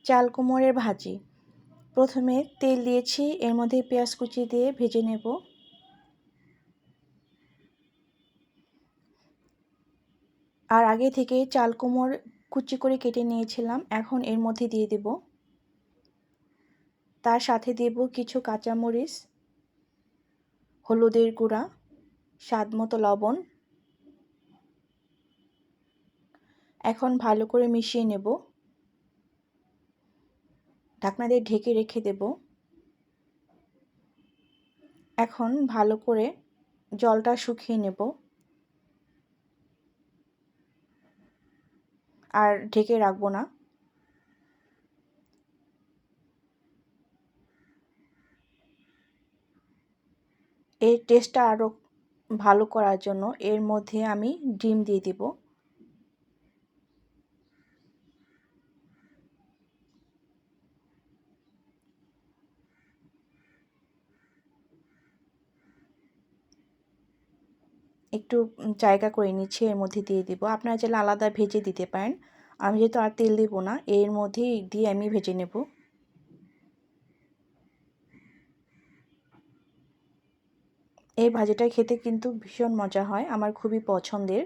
চাল কুমড়োর ভাজি। প্রথমে তেল দিয়েছি, এর মধ্যে পেঁয়াজ কুচি দিয়ে ভেজে নেব। আর আগে থেকে চাল কুমড়ো কুচি করে কেটে নিয়েছিলাম, এখন এর মধ্যে দিয়ে দেব। তার সাথে দেব কিছু কাঁচামরিচ, হলুদের গুঁড়া, স্বাদ মতো লবণ। এখন ভালো করে মিশিয়ে নেব। ঢাকনা দিয়ে ঢেকে রেখে দেব। এখন ভালো করে জলটা শুকিয়ে নেব আর ঢেকে রাখবো না। এর টেস্টটা আরও ভালো করার জন্য এর মধ্যে আমি ডিম দিয়ে দেব। একটু জায়গা করে নিচ্ছি, এর মধ্যে দিয়ে দিব। আপনারা চাইলে আলাদা ভেজে দিতে পারেন। আমি যেহেতু আর তেল দেব না, এর মধ্যেই দিয়ে আমি ভেজে নেব। এই ভাজিটা খেতে কিন্তু ভীষণ মজা হয়, আমার খুবই পছন্দের।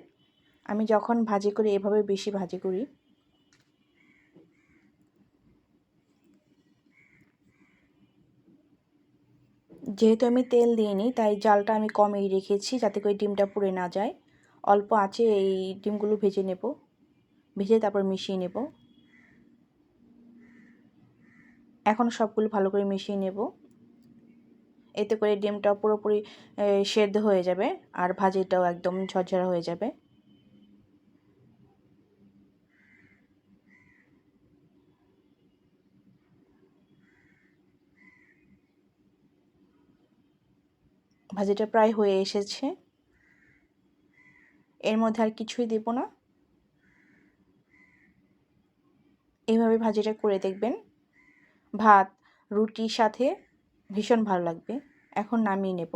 আমি যখন ভাজি করি এভাবে বেশি ভাজি করি। যেহেতু আমি তেল দিইনি তাই জালটা আমি কমেই রেখেছি, যাতে করে ডিমটা পুড়ে না যায়। অল্প আঁচে এই ডিমগুলো ভেজে নেব, ভেজে তারপর মিশিয়ে নেব। এখন সবগুলো ভালো করে মিশিয়ে নেব। এতে করে ডিমটা পুরোপুরি সেদ্ধ হয়ে যাবে আর ভাজিটাও একদম ঝরঝরা হয়ে যাবে। ভাজিটা প্রায় হয়ে এসেছে। এর মধ্যে আর কিছুই দেব না। এইভাবে ভাজিটা করে দেখবেন, ভাত রুটির সাথে ভীষণ ভালো লাগবে। এখন নামিয়ে নেব।